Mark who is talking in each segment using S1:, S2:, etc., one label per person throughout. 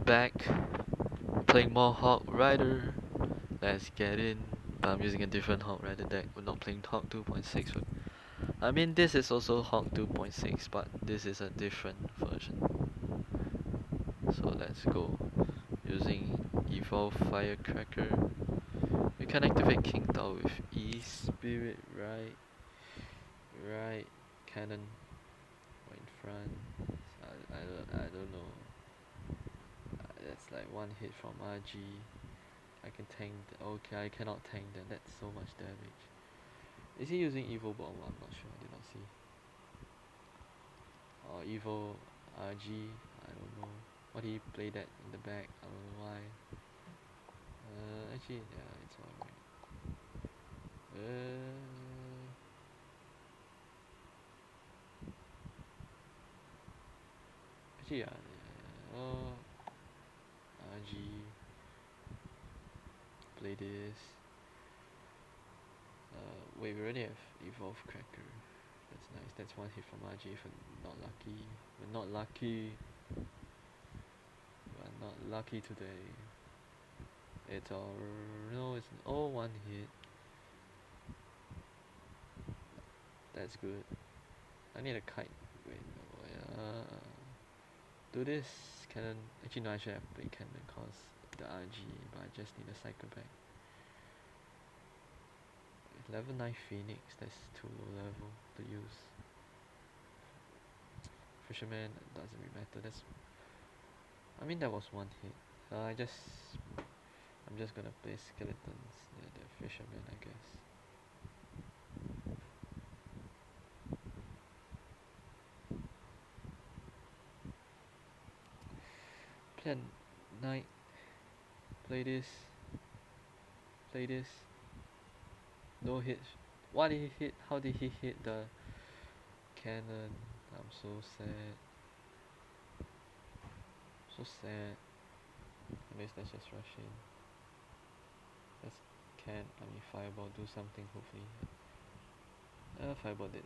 S1: back playing more Hawk Rider. Let's get in. But I'm using a different Hawk Rider deck. We're not playing Hawk 2.6. I mean, this is also Hawk 2.6, but this is a different version. So let's go. Using Evolve FireCracker. We can activate King Tower with E Spirit, right, Cannon, right in front. I don't know. That's like one hit from RG. I can tank. Okay, I cannot tank that. That's so much damage. Is he using Evo Bomb? I'm not sure. I did not see. Or Evo RG. I don't know. What he played that in the back? I don't know why. Actually, yeah, it's alright. Actually, yeah. Oh, RG. Play this. Wait, we already have Evolve Cracker. That's nice. That's one hit from RG if we're not lucky. We're not lucky. We're not lucky today. It's all no, it's all one hit. That's good. I need a kite. Wait, no, do this cannon. Actually, no, I should have played cannon cause the RG, but I just need a cycle back. Level 9 Phoenix. That's too low level to use. Fisherman doesn't really matter. I mean, that was one hit. I'm just gonna play skeletons near the fisherman, I guess. Plan night. Play this. Play this. No hit. What did he hit? How did he hit the cannon? I'm so sad. So sad. Anyways, let's just rush in. Let's Fireball do something hopefully. Fireball did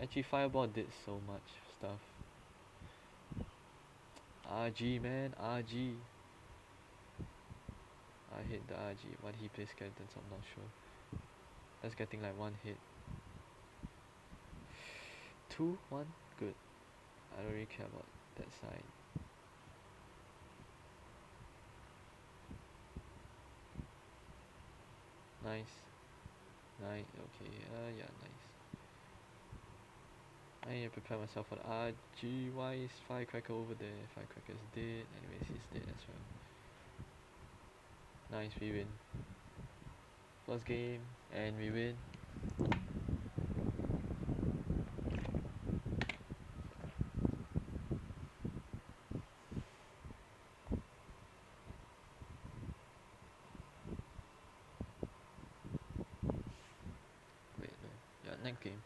S1: actually Fireball did so much stuff. RG man, RG. I hit the RG. Why did he play skeletons? I'm not sure. That's getting like one hit. 2-1? Good. I don't really care about that side. Nice. Nice. Okay. Yeah, nice. I need to prepare myself for the RG. Why is FireCracker over there? FireCracker's dead. Anyways, he's dead as well. Nice, we win. First game, and we win. Wait, no. Yeah, next game.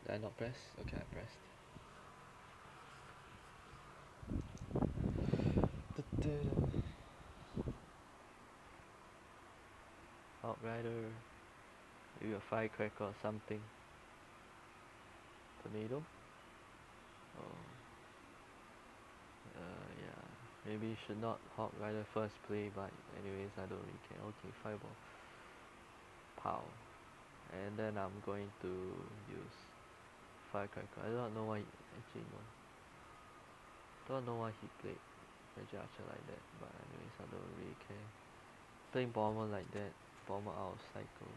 S1: Did I not press? Okay, I pressed. Outrider. Maybe a firecracker or something. Tornado? Oh. Yeah. Maybe should not Hawk Rider first play, but anyways, I don't really care. Okay, Fireball. Pow. And then I'm going to use Firecracker. I don't know why actually no. Don't know why he played Magic Archer like that, but anyways, I don't really care. Playing Bomber like that, Bomber out of cycle.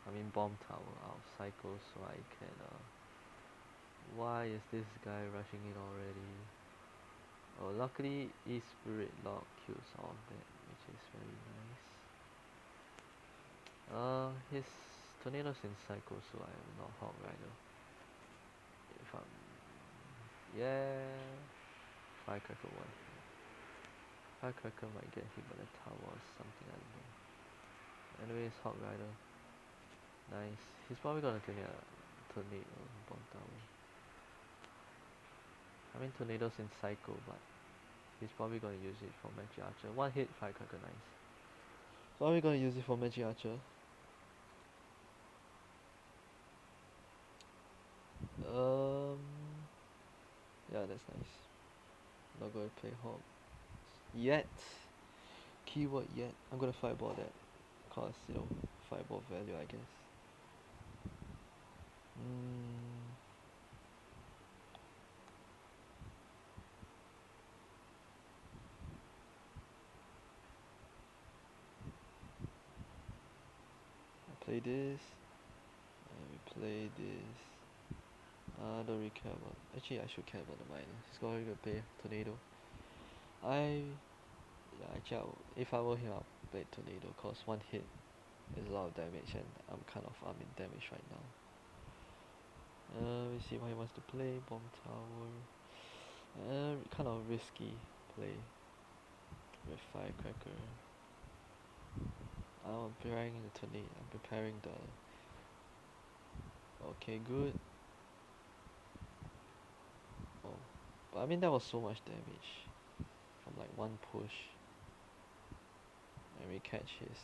S1: I mean Bomb Tower out of cycle, so I can why is this guy rushing in already? Oh, luckily E-Spirit Lock kills all of that, which is very nice. His Tornado's in cycle, so I am not Hawk Rider. If I'm... Yeah... Firecracker 1. Firecracker might get hit by the tower or something, I don't know. Anyways, Hawk Rider. Nice. He's probably gonna give me a Tornado Bomb Tower. I mean Tornado's in cycle, but he's probably gonna use it for Magic Archer. One hit, Firecracker, nice. Probably gonna use it for Magic Archer. Yeah, that's nice. Not gonna play Hawk yet. Keyword yet. I'm gonna fireball that. Cause, you know, fireball value, I guess. I play this. And we play this. I don't really care about. Actually, I should care about the minor. He's going to play tornado. Yeah, actually, if I were him, I'll play tornado. Cause one hit is a lot of damage, and I'm kind of in damage right now. We see what he wants to play. Bomb tower. Kind of risky play with firecracker. I'm preparing the tornado. I'm preparing the. Okay, good. Oh, but I mean that was so much damage from like one push, and we catch his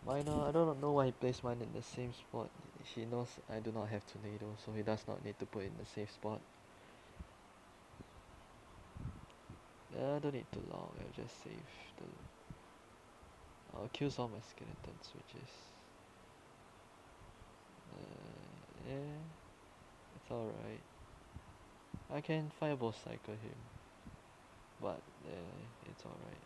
S1: minor. I don't know why he plays mine in the same spot. He knows I do not have tornado, so he does not need to put in the safe spot. I don't need too long. I'll just save the. I'll kill all my skeletons, which is yeah, it's alright. I can fireball cycle him, but it's alright.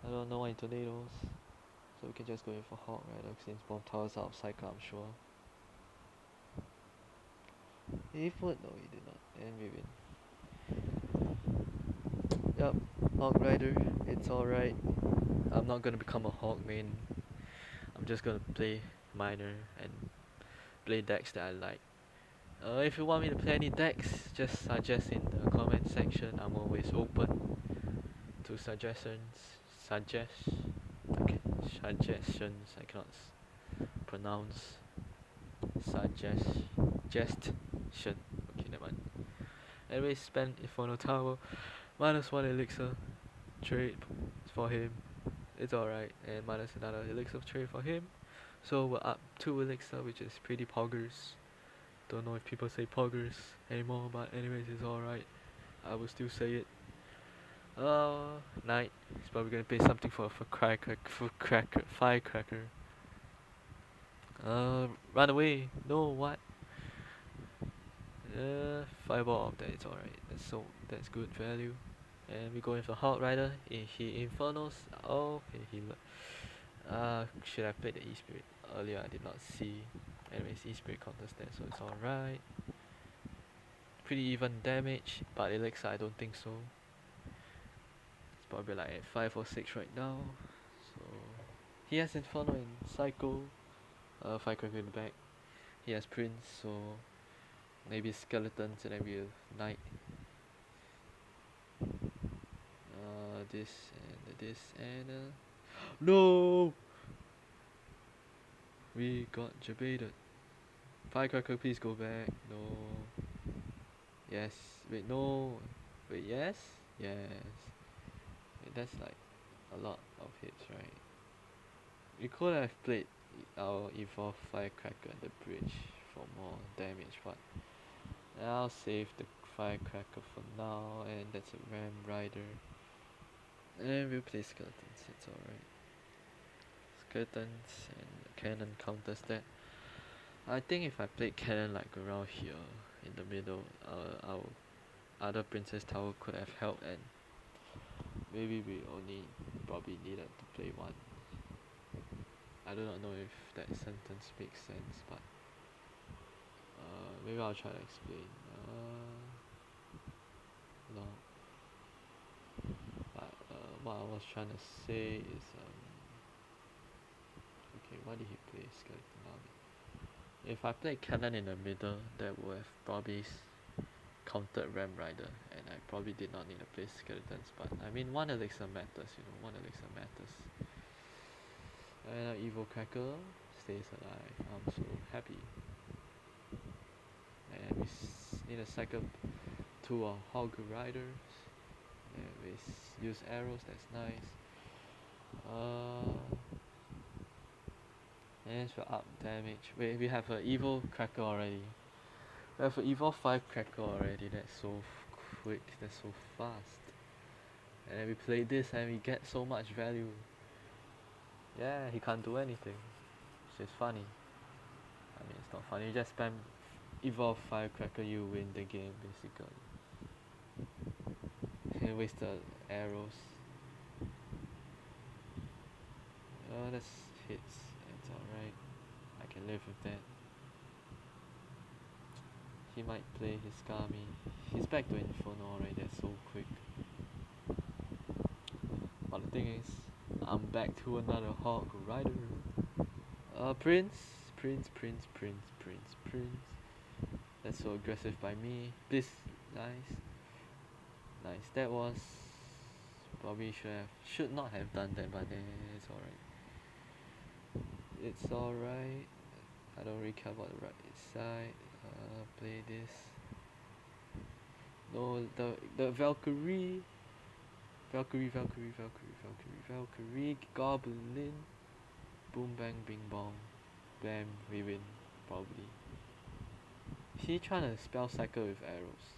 S1: I don't know any tornadoes, so we can just go in for Hawk Rider since bomb tower's out of cycle, I'm sure. He put no, he did not, and we win. Yup, Hawk Rider, it's alright. I'm not gonna become a Hawk main. I'm just gonna play minor and play decks that I like. If you want me to play any decks, just suggest in the comment section. I'm always open to suggestions. Okay, suggestions. I cannot pronounce suggestion. Okay, never mind. Anyway, spend Inferno Tower, -1 elixir, trade for him. It's alright, and minus another elixir trade for him. So we're up 2 elixir, which is pretty poggers. Don't know if people say poggers anymore, but anyways, it's alright. I will still say it. Knight. He's probably gonna pay something for firecracker. Run away. No, what? Fireball. That's alright. That's good value. And we go in for Hot Rider. He Infernos. Oh, okay, should I play the E-Spirit earlier? I did not see. Anyways, E-Spirit counters that, so it's alright. Pretty even damage, but Elixir I don't think so. It's probably like at 5 or 6 right now. So he has Inferno in Psycho. Firecracker in the back. He has Prince, so maybe Skeletons and maybe a Knight. This and no! We got jebaited. Firecracker, please go back. No. Yes. Wait, no. Wait, yes? Yes. Wait, that's like a lot of hits, right? We could have played our Evolved Firecracker at the bridge for more damage, but I'll save the Firecracker for now, and that's a Ram Rider. And we'll play Skeletons, it's alright. Skeletons and Cannon counters that. I think if I played Cannon like around here in the middle, our other Princess Tower could have helped, and maybe we only probably needed to play one. I do not know if that sentence makes sense, but maybe I'll try to explain. No. But what I was trying to say is okay, why did he play Skeleton Army? If I played Cannon in the middle, that would have probably countered Ram Rider, and I probably did not need to play Skeletons, but I mean 1 elixir matters, 1 elixir matters. And our Evil Cracker stays alive, I'm so happy. And we need to cycle 2 Hog Riders, and we use arrows, that's nice. And for up damage, wait, we have an Evil Cracker already. We have an evolved FireCracker already. That's so quick. That's so fast. And then we play this and we get so much value. Yeah, he can't do anything. Which is funny. I mean, it's not funny. You just spam evolve FireCracker, you win the game basically. He wasted arrows. Oh, that's hits. It's alright. I can live with that. He might play his Kami. He's back to Inferno already. That's so quick. But the thing is, I'm back to another Hawk Rider. Prince. That's so aggressive by me. This, nice. That was probably should not have done that, but it's alright. It's alright. I don't really care about the right side. Play this. No, the Valkyrie, Goblin. Boom bang bing bong. Bam, we win, probably. He trying to spell cycle with arrows.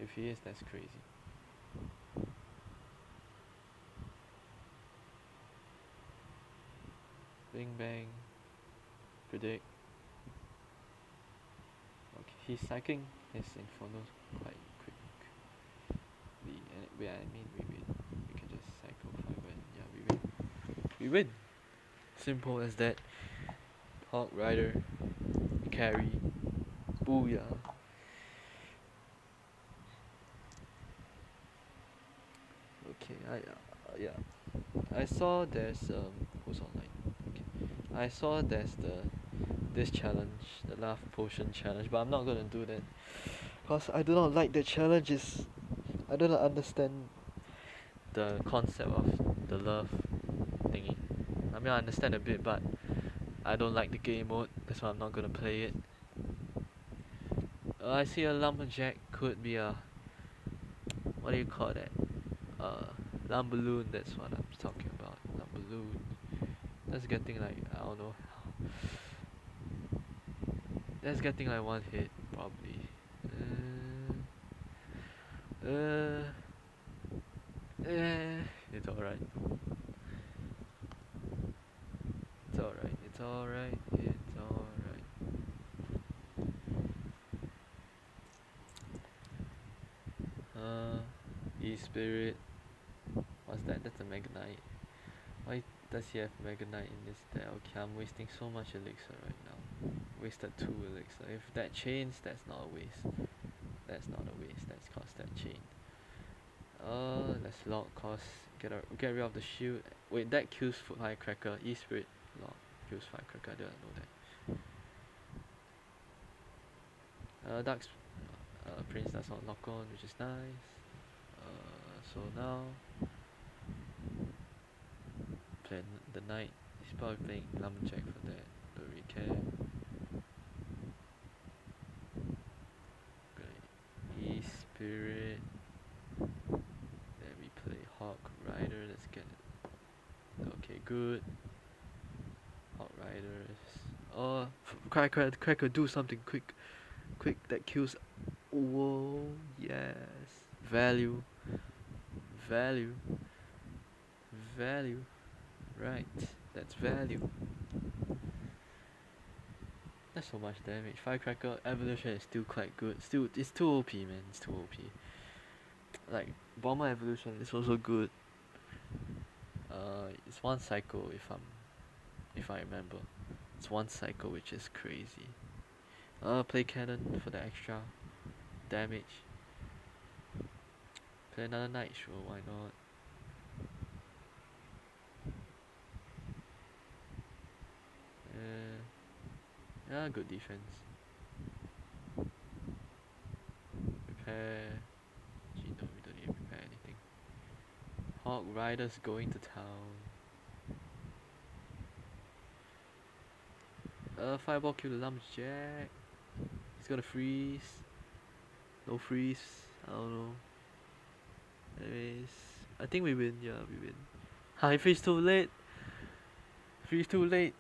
S1: If he is, that's crazy. Bing bang. Predict. Okay, he's cycling his Infernos quite quick. We win. We can just cycle 5 and yeah, we win. We win. Simple as that. Hawk Rider. Carry. Booyah. Okay, I saw there's who's online? Okay. I saw there's this challenge, the love potion challenge, but I'm not gonna do that. Cause I do not like the challenges. I do not understand the concept of the love thingy. I mean I understand a bit, but I don't like the game mode, that's why I'm not gonna play it. I see a lumberjack could be a, what do you call that? Lumballoon, that's what I'm talking about. Lumballoon. That's getting like, I don't know. That's getting like 1 hit, probably. It's alright. It's alright. It's alright. It's alright. E-Spirit. What's that? That's a Mega Knight. Why does he have Mega Knight in this deck? Okay, I'm wasting so much elixir right now. Wasted 2 elixir. If that chains, that's not a waste. That's not a waste. That's cost that chain. Let's lock cost. Get rid of the shield. Wait, that kills FireCracker. E-Spirit lock kills FireCracker. I didn't know that. Dark Prince does not lock on, which is nice. So now play the knight. He's probably playing lumberjack for that. Don't really care. Great. E-Spirit. Then we play Hawk Rider. Let's get it. Okay, good. Hawk Riders. Oh, Cracker, do something quick. That kills. Whoa, yes. Value. Right, that's value. That's so much damage. FireCracker evolution is still quite good. Still, it's too OP, man. It's too OP. Like Bomber evolution is also good. It's 1 cycle if I remember. It's 1 cycle, which is crazy. Play cannon for the extra damage. Play another knight, sure, why not? Yeah, good defense. Prepare. Gee, no, we don't need to prepare anything. Hawk Riders going to town. Fireball kill the lumberjack. He's gonna freeze. No freeze. I don't know. Anyways, I think we win. Yeah, we win. Hi, freeze too late. Freeze too late.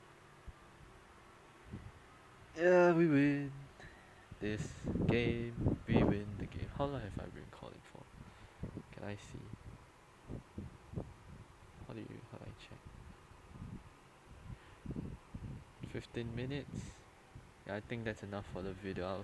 S1: Yeah, we win. this game, we win the game. How long have I been recording for? Can I see? How do I check? 15 minutes? Yeah, I think that's enough for the video.